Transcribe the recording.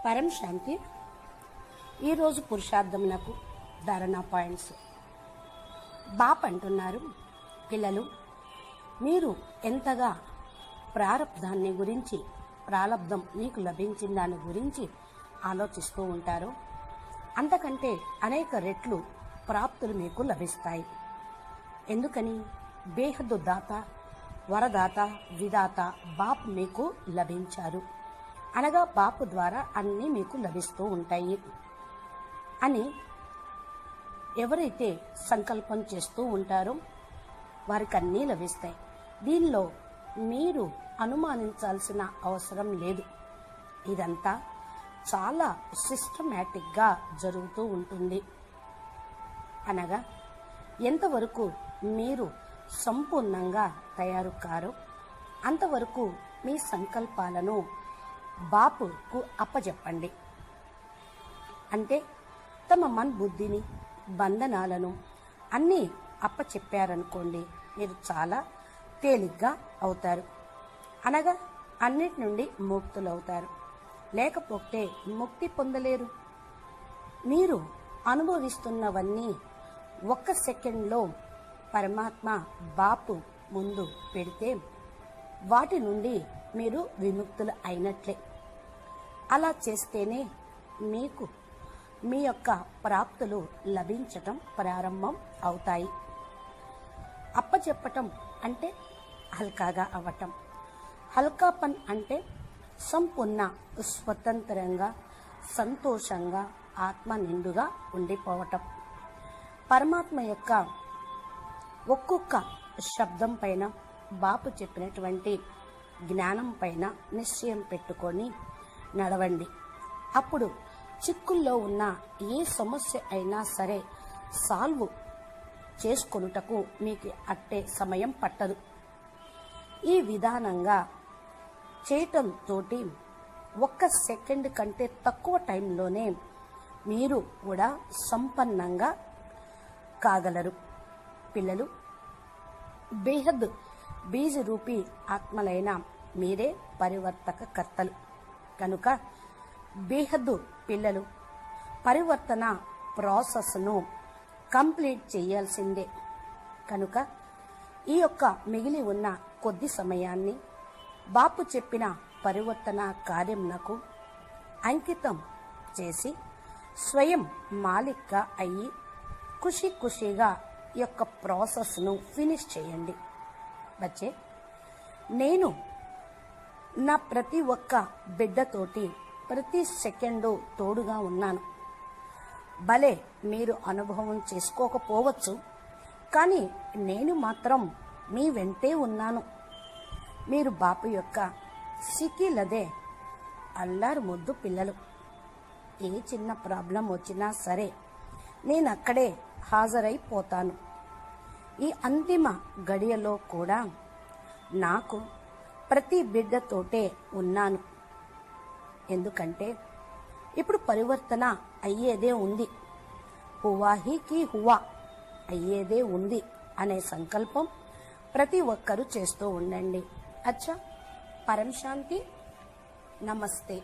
పరం శాంతి. ఈరోజు పురుషార్థమునకు ధారణ పాయింట్స్. బాప్ అంటున్నారు, పిల్లలు మీరు ఎంతగా ప్రారబ్ధాన్ని గురించి, ప్రారబ్ధం మీకు లభించిన దాని గురించి ఆలోచిస్తూ ఉంటారో అంతకంటే అనేక రెట్లు ప్రాప్తులు మీకు లభిస్తాయి. ఎందుకని? బేహద్దు దాత, వరదాత, విదాత బాప్ మీకు లభించారు అనగా బాపు ద్వారా అన్నీ మీకు లభిస్తూ ఉంటాయి అని ఎవరైతే సంకల్పం చేస్తూ ఉంటారో వారికి అన్నీ లభిస్తాయి. దీనిలో మీరు అనుమానించాల్సిన అవసరం లేదు. ఇదంతా చాలా సిస్టమేటిక్గా జరుగుతూ ఉంటుంది. అనగా ఎంతవరకు మీరు సంపూర్ణంగా తయారు కారో అంతవరకు మీ సంకల్పాలను బాపుకు అప్పచెప్పండి. అంటే తమ బుద్ధిని, బంధనాలను అన్నీ అప్పచెప్పారనుకోండి, మీరు చాలా తేలిగ్గా అవుతారు. అనగా అన్నిటి నుండి ముక్తులవుతారు. లేకపోతే ముక్తి పొందలేరు. మీరు అనుభవిస్తున్నవన్నీ ఒక్క సెకండ్లో పరమాత్మ బాపు ముందు పెడితే వాటి నుండి మీరు విముక్తులు అయినట్లే. అలా చేస్తేనే మీకు మీ యొక్క ప్రాప్తులు లభించటం ప్రారంభం అవుతాయి. అప్పచెప్పటం అంటే హల్కాగా అవ్వటం. హల్కాపన్ అంటే సంపూర్ణ స్వతంత్రంగా, సంతోషంగా, ఆత్మ నిండుగా ఉండిపోవటం. పరమాత్మ యొక్క ఒక్కొక్క శబ్దం పైన, బాపు చెప్పినటువంటి జ్ఞానం పైన నిశ్చయం పెట్టుకొని నడవండి. అప్పుడు చిక్కుల్లో ఉన్న ఏ సమస్య అయినా సరే సాల్వ్ చేసుకొనుటకు మీకు అట్టే సమయం పట్టదు. ఈ విధానంగా చేయటంతో ఒక్క సెకండ్ కంటే తక్కువ టైంలోనే మీరు కూడా సంపన్నంగా కాగలరు. పిల్లలు, బేహద్ బీజ రూపీ ఆత్మలైన మీరే పరివర్తక కర్తలు కనుక బేహద్దు పిల్లలు పరివర్తన ప్రాసెస్ను కంప్లీట్ చేయాల్సిందే. కనుక ఈ యొక్క మిగిలి ఉన్న కొద్ది సమయాన్ని బాపు చెప్పిన పరివర్తన కార్యంనకు అంకితం చేసి స్వయం మాలిక్గా అయ్యి ఖుషీగా ఈ యొక్క ప్రాసెస్ను ఫినిష్ చేయండి. బచ్చే, నేను నా ప్రతి ఒక్క బిడ్డతోటి ప్రతి సెకండు తోడుగా ఉన్నాను. భలే మీరు అనుభవం చేసుకోకపోవచ్చు, కానీ నేను మాత్రం మీ వెంటే ఉన్నాను. మీరు బాపు యొక్క సిక్కిలదే అల్లారు ముద్దు పిల్లలు. ఏ చిన్న ప్రాబ్లం వచ్చినా సరే నేను అక్కడే హాజరైపోతాను. ఈ అంతిమ గడియలో కూడా నాకు ప్రతి బిడ్డతోటే ఉన్నాను. ఎందుకంటే ఇప్పుడు పరివర్తన అయ్యేదే ఉంది. హువాహీకి హువా అయ్యేదే ఉంది అనే సంకల్పం ప్రతి ఒక్కరూ చేస్తూ ఉండండి. అచ్చా, పరం శాంతి. నమస్తే.